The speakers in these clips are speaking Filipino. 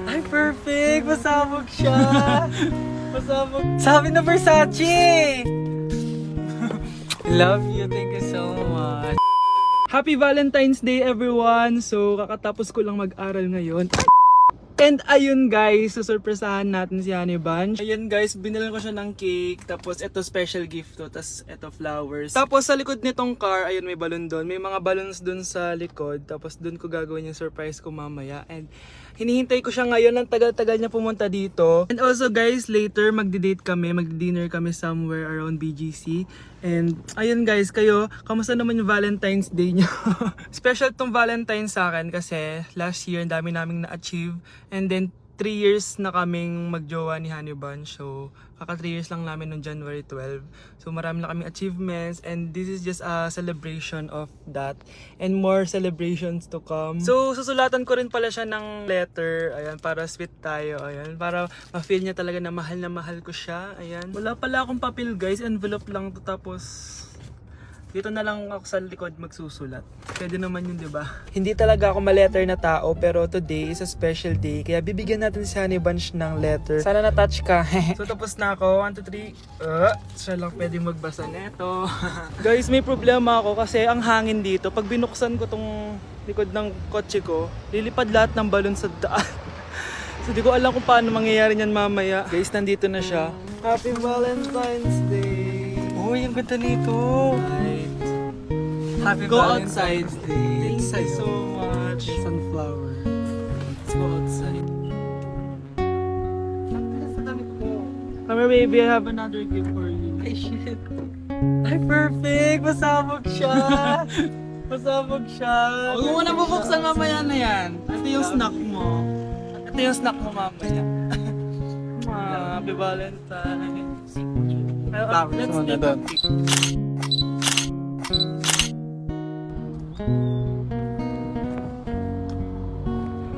Ay, perfect! Pasabog siya! Pasabog. Sabi na Versace! Love you. Thank you so much. Happy Valentine's Day everyone! So kakatapos ko lang mag-aral ngayon. And ayun guys, susurpresahan natin si Honey Bunch. Ayun guys, binilan ko siya ng cake. Tapos ito special gift to. Tapos ito flowers. Tapos sa likod nitong car, ayun may balon doon. May mga balloons doon sa likod. Tapos doon ko gagawin yung surprise ko mamaya. And hinihintay ko siya ngayon. Ang tagal-tagal niya pumunta dito. And also guys, later magdi-date kami. Magdi-dinner kami somewhere around BGC. And ayun guys, kayo, kamusta naman yung Valentine's Day niyo? Special tong Valentine's sa akin kasi last year ang dami naming na-achieve. And then 3 years na kaming magjowa ni Honey Bunch. So kaka 3 years lang namin noong January 12. So marami na kaming achievements and this is just a celebration of that. And more celebrations to come. So susulatan ko rin pala siya ng letter. Ayan, para sweet tayo. Ayan, para ma-feel niya talaga na mahal ko siya. Ayan. Wala pala akong papel guys. Envelope lang to, tapos dito na lang ako sa likod magsusulat. Pwede naman yun, di ba? Hindi talaga ako ma-letter na tao, pero today is a special day. Kaya bibigyan natin si Honey Bunch ng letter. Sana na-touch ka. So tapos na ako. 1, 2, 3. Siya lang pwedeng magbasa neto. Guys, may problema ako kasi ang hangin dito. Pag binuksan ko tong likod ng kotse ko, lilipad lahat ng balon sa daan. So di ko alam kung paano mangyayari niyan mamaya. Guys, nandito na siya. Happy Valentine's Day! Uy, ang ganda nito. Happy Go Valentine's Day. Thank you so much. Sunflower. Let's go outside. Come here, baby. I have another gift for you. Ay, shit. Ay, perfect! Pasabog siya! Pasabog siya! Huwag mo na bubuksan mamaya na yan. Ito yung snack mo. Ito yung snack mo mamaya. Happy Valentine's. Let's take a pic.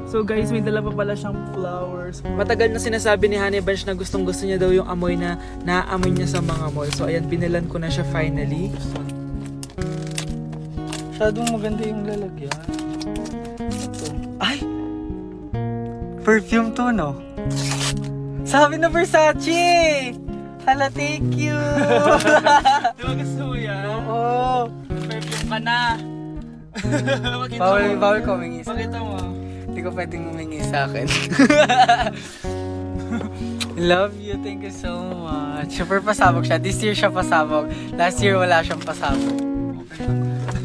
So guys, may dala pa pala siyang flowers. Matagal na sinasabi ni Honey Bunch na gustong gusto niya daw yung amoy na naamoy niya sa mga mall. So ayan, binilan ko na siya finally. Masyadong maganda yung lalagyan. Ito. Ay! Perfume to, no? Sabi na Versace! Hala, thank you! Di ba gusto mo yan? Oo! Perfume ka na! Bawal ko humingi sa... Pakita mo. Hindi ko pwedeng humingi sa akin. Love you, thank you so much. Super pasabog siya. This year siya pasabog. Last year wala siyang pasabog.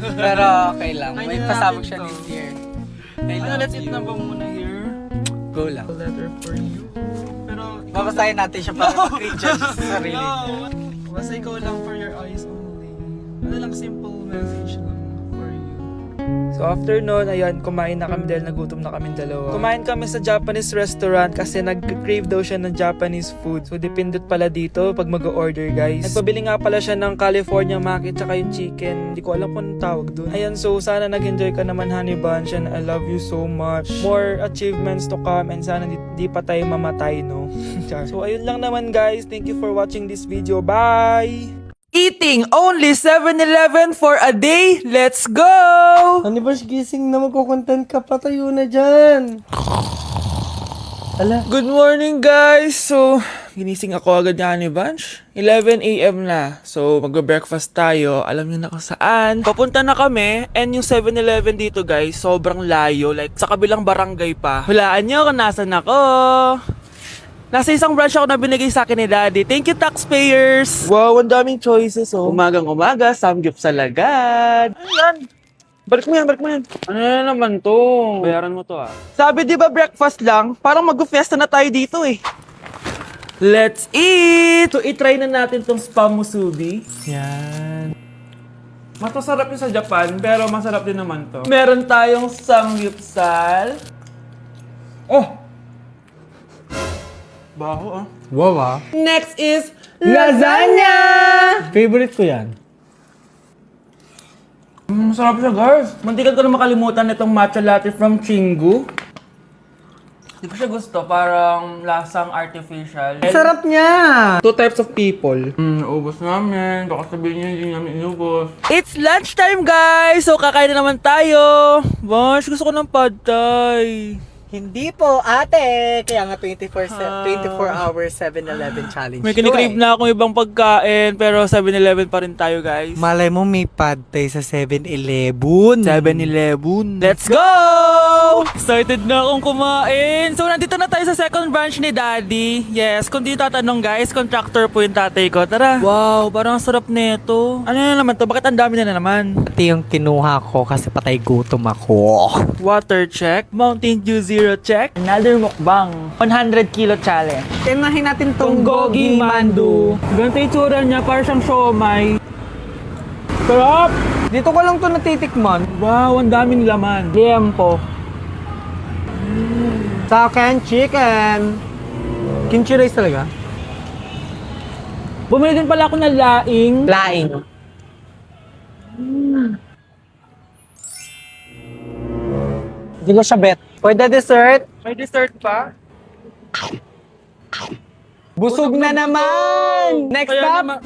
Pero okay lang. May pasabog siya this year. I love Let's eat you. na ba muna here? Go lang. A letter for you. Pero Babasahin natin siya para mag-recharge sa sarili. no! Basta ikaw lang for your eyes only. Ano lang, simple message lang for you. So after nun, ayan, kumain na kami dahil nagutom na kami dalawa. Kumain kami sa Japanese restaurant kasi nag-crave daw siya ng Japanese food. So dependent pala dito pag mag-order guys. Nagpabili nga pala siya ng California Maki tsaka yung chicken. Hindi ko alam kung anong tawag doon. Ayan, so sana nag-enjoy ka naman Honey Bunch and I love you so much. More achievements to come and sana di pa tayo mamatay, no? So ayun lang naman guys. Thank you for watching this video. Bye! Eating only 7-Eleven for a day. Let's go! Honey Bunch, gising na, magkukontent ka, patayo na dyan. Ala. Good morning guys! So, ginising ako agad ni Honey Bunch. 11 AM na. So, mag-breakfast tayo. Alam niyo na kung saan. Papunta na kami. And yung 7-Eleven dito guys, sobrang layo. Like, sa kabilang barangay pa. Hulaan niyo kung nasan ako. Nasa isang branch ako na binigay sa akin ni Daddy. Thank you, taxpayers! Wow, ang daming choices, oh. Umagang-umaga, samgyup sa lagad. Ano yan? Balik mo yan, balik mo yan. Ano na naman to? Bayaran mo to, ah. Sabi, di ba breakfast lang? Parang mag-fiesta na tayo dito, eh. Let's eat! So, itry na natin tong spam musubi. Yan. Mas masarap yung sa Japan, pero masarap din naman to. Meron tayong samgyupsal. Oh! Baho, ah. Wow, ah. Next is lasagna! Favorite ko yan. Masarap siya, guys. Mantikan ko na makalimutan itong matcha latte from Chingu. Hindi ko siya gusto. Parang lasang artificial. Sarap niya! Two types of people. Ubus namin. Baka sabihin niyo hindi namin inubos. It's lunchtime, guys! So, kakain na naman tayo. Bosh, gusto ko ng pad thai. Hindi po, ate. Kaya nga 24 hours 7-Eleven challenge. May kinikrave na akong ibang pagkain, pero 7-Eleven pa rin tayo, guys. Malay mo may pad tayo sa 7-Eleven. 7-Eleven. Let's go! Excited na akong kumain. So, nandito na tayo sa second branch ni Daddy. Yes, kung di tatanong guys, contractor po yung tatay ko. Tara. Wow, parang ang sarap nito. Ano na naman to? Bakit ang dami na naman? Ito yung kinuha ko kasi patay gutom ako. Water check. Mountain Dew Zero check. Another mukbang. 100 kilo challenge. Tinahin natin tong Gogi Mandu. Ganito yung tsura niya, parang siyang siomay. Sarap! Dito ko lang to natitikman. Wow, ang daming laman. Liempo. Sa akin, chicken. Kimchi rice talaga? Bumili din pala ako ng laing. Laing. Hindi ko siya bet. Pwede dessert? May dessert pa? Busog na naman! Next Kaya stop? naman-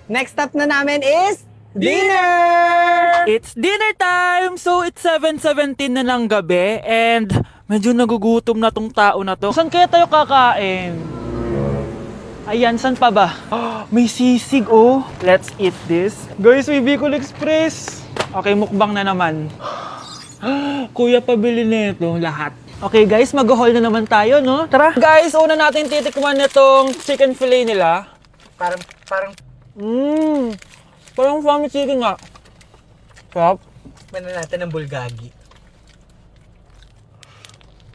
Next stop na namin is dinner! It's dinner time! So, it's 7:17 na ng gabi and medyo nagugutom na tong tao na to. Saan kaya tayo kakain? Ayan, saan pa ba? May sisig, oh. Let's eat this. Guys, may Bicol Express. Okay, mukbang na naman. Kuya, pabili nito lahat. Okay guys, mag-haul na naman tayo, no? Tara! Guys, una natin titikman nitong chicken fillet nila. Parang Parang family chicken nga. Sarap. Tikman na natin ng bulgagi.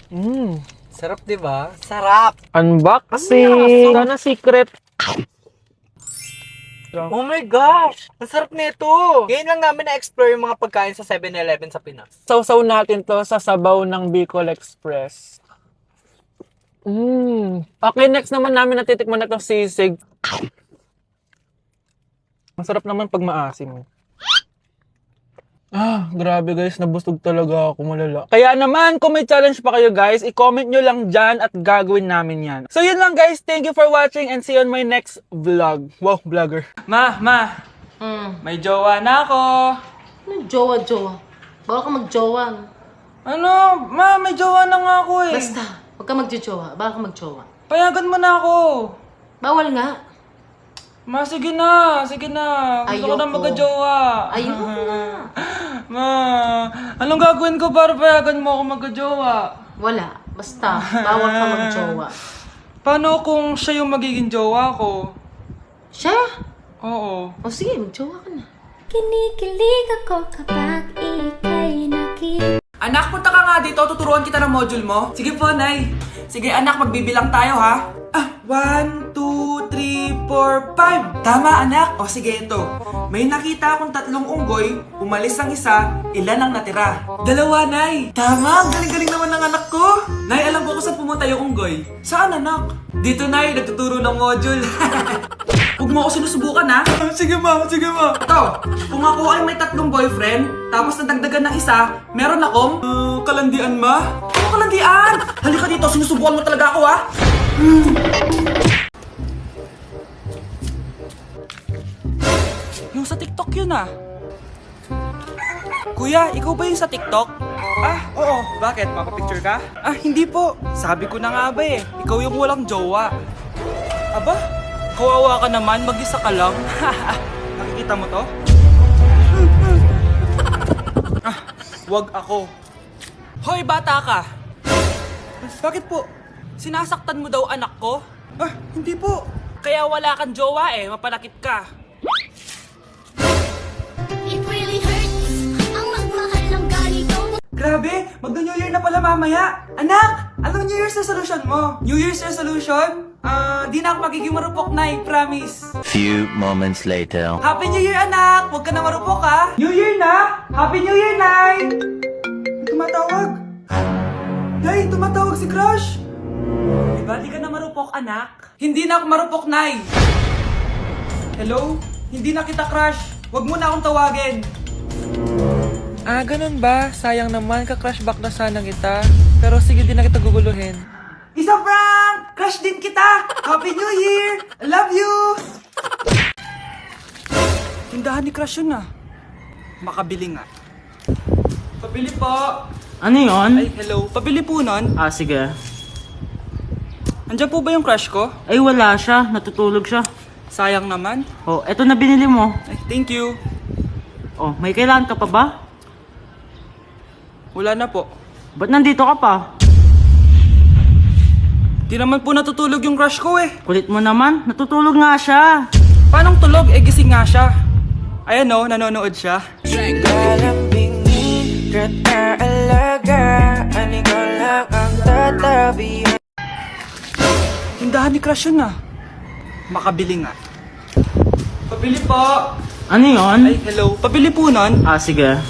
Mmm. Sarap, di ba? Sarap! Unboxing! Sana secret. Oh my gosh! Ang sarap nito! Ngayon lang namin na-explore yung mga pagkain sa 7-Eleven sa Pinas. Sausaw natin to sa sabaw ng Bicol Express. Okay, next naman namin natitikman na itong sisig. Masarap naman pag maasim. Grabe guys, nabusog talaga ako, malala. Kaya naman, kung may challenge pa kayo guys, i-comment nyo lang dyan at gagawin namin yan. So yun lang guys, thank you for watching and see you on my next vlog. Wow, vlogger. Ma, may jowa na ako. Ano jowa? Bawal ka magjowa. Ano? Ma, may jowa na nga ako eh. Basta, huwag ka magjowa. Bawal ka magjowa. Payagan mo na ako. Bawal nga. Ma, sige na. Gusto ko na Ayoko. magka-jowa. Ayoko na. Ma, anong gagawin ko para payagan mo ako magka-jowa? Wala. Basta, bawal ka magjowa. Paano kung siya yung magiging jowa ko? Siya? Oo. O sige, magjowa ka na. Kinikilig ako kapag ika'y nakita. Anak, punta ka nga dito. Tuturuan kita ng module mo. Sige po, Nay. Sige, anak, magbibilang tayo, ha? 1, 2, 3, 4, 5. Tama, anak. O, sige, ito. May nakita akong 3 unggoy. Umalis ang isa. Ilan ang natira? 2, Nay. Tama, ang galing-galing naman ng anak ko. Nay, alam ko kung saan pumunta yung unggoy. Saan, anak? Dito, Nay. Nagtuturo ng module. Huwag mo ako sinusubukan, ha? Sige, ma. Ito, kung ako ay may 3 boyfriend, tapos nadagdagan ng isa, meron akong... kalandian, ma? Ano kalandian? Halika dito, sinusubukan mo talaga ako, ha? Yung sa TikTok yun, ah. Kuya, ikaw ba yung sa TikTok? Oo. Bakit? Papapicture ka? Hindi po. Sabi ko na nga ba eh. Ikaw yung walang jowa. Aba? Kawawa ka naman, mag-isa ka lang. Nakikita mo to? Wag ako. Hoy, bata ka! Bakit po? Sinasaktan mo daw anak ko? Hindi po. Kaya wala kang jowa eh, mapanakit ka. It really hurts ang magmahal ng ganito. Grabe, magno-New Year na pala mamaya. Anak, anong New Year's resolution mo? New Year's resolution? Di na ako magiging marupok, Nay, promise. Few moments later. Happy New Year, anak! Huwag ka na marupok, ha? New Year na! Happy New Year, Nay! Tumatawag. Nay, tumatawag si Crush. Diba, di ka na marupok, anak? Hindi na ako marupok, Nay. Hello? Hindi na kita crush. Huwag mo na akong tawagin. Ganun ba? Sayang naman, ka-crush back na sana kita. Pero sige, di na kita guguluhin. Isa prank! Crush din kita! Happy New Year! I love you! Tindahan ni Crush yun, ah. Makabili nga. Pabili po. Ano yun? Ay, hello. Pabili po nun. Ah, sige. Andiyan po ba yung crush ko? Ay, wala siya. Natutulog siya. Sayang naman. Oh, eto na binili mo. Ay, thank you. Oh, may kailangan ka pa ba? Wala na po. Ba't nandito ka pa? Di naman po natutulog yung crush ko eh. Kulit mo naman. Natutulog nga siya. Paanong tulog? Eh, gising nga siya. Ayan o, nanonood siya. Tindahan ni crush yun ah. Makabili nga. Pabili po. Ano yun? Ay, hello. Pabili po nun. Ah, sige.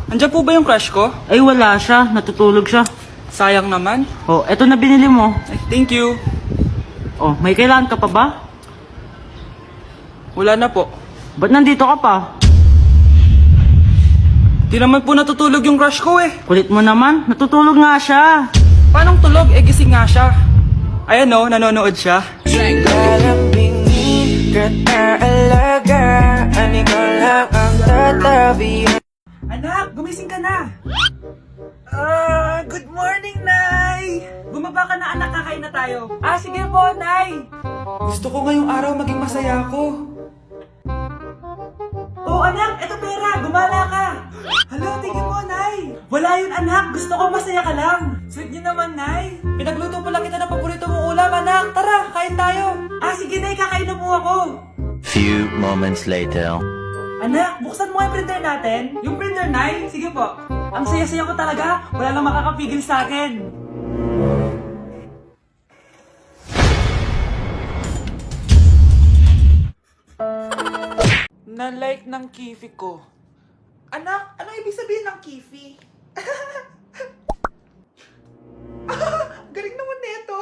Andiyan po ba yung crush ko? Ay, wala siya. Natutulog siya. Sayang naman. Oh, eto na binili mo. Ay, thank you. Oh, may kailangan ka pa ba? Wala na po. Ba't nandito ka pa? Di naman po natutulog yung crush ko eh. Kulit mo naman. Natutulog nga siya. Paanong tulog? Eh, gising nga siya. Ayan o, nanonood siya. Anak, gumising ka na. Good morning, Nay! Bumaba ka na, anak, kakain na tayo. Sige po, Nay! Gusto ko ngayong araw maging masaya ako. Oh, anak, eto pera, gumala ka. Hala, tingin mo, Nay. Wala yun, anak, gusto ko masaya ka lang. Sweet niyo naman, Nay. Pinagluto pala kita ng paborito mong ulam, anak. Tara, kain tayo. Sige, Nay, kakain na po ako. Few moments later. Anak, buksan mo yung printer natin. Yung printer, Nay? Sige po. Ang saya-saya ko talaga. Wala lang makakapigil sa akin. Na-like ng kifi ko. Anak, ano ibig sabihin ng kifi? Galing naman nito.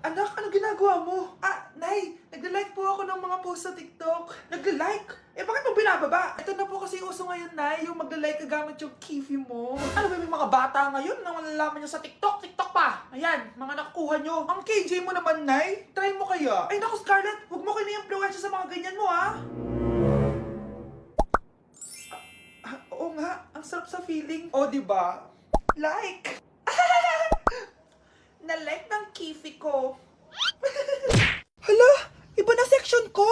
Anak, ano ginagawa mo? Nay, nagla-like po ako ng mga post sa TikTok. Nagla-like? Bakit mo binababa? Ito na po kasi uso ngayon, Nay, yung magla-like ka gamit yung kifi mo. Ano ba yung mga bata ngayon na malalaman nyo sa TikTok? TikTok pa! Ayan, mga nakukuha nyo. Ang KJ mo naman, Nay. Try mo kaya. Ay, naku, Scarlett, huwag mo kini-influensya sa mga ganyan mo, ha? Oo nga, ang sarap sa feeling. O, diba? Like! Na-like ng kifi ko. Hala, iba na section ko.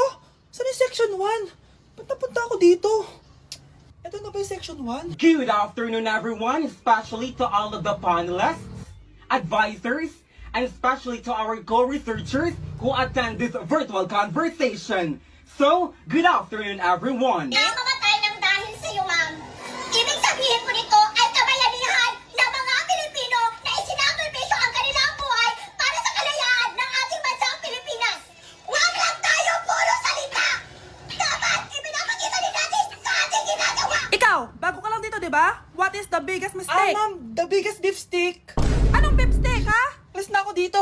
Saan yung section 1? Ba't napunta ako dito? Ito na ba yung section 1? Good afternoon, everyone, especially to all of the panelists, advisors, and especially to our co-researchers who attend this virtual conversation. So, good afternoon, everyone. Nakamatay ng dahil sa iyo, ma'am. Ibig sabihin po nito ay kabayanihan ng mga Pilipino na isinakripisyo ang kanilang buhay para sa kalayaan ng ating bansang Pilipinas. Huwag lang tayo puro salita! Dapat ipinapakita din natin sa ating ginagawa! Ikaw, bago ka lang dito, di ba? What is the biggest mistake? Ma'am, the biggest beef stick. Anong beef steak, ha? Alas na ako dito.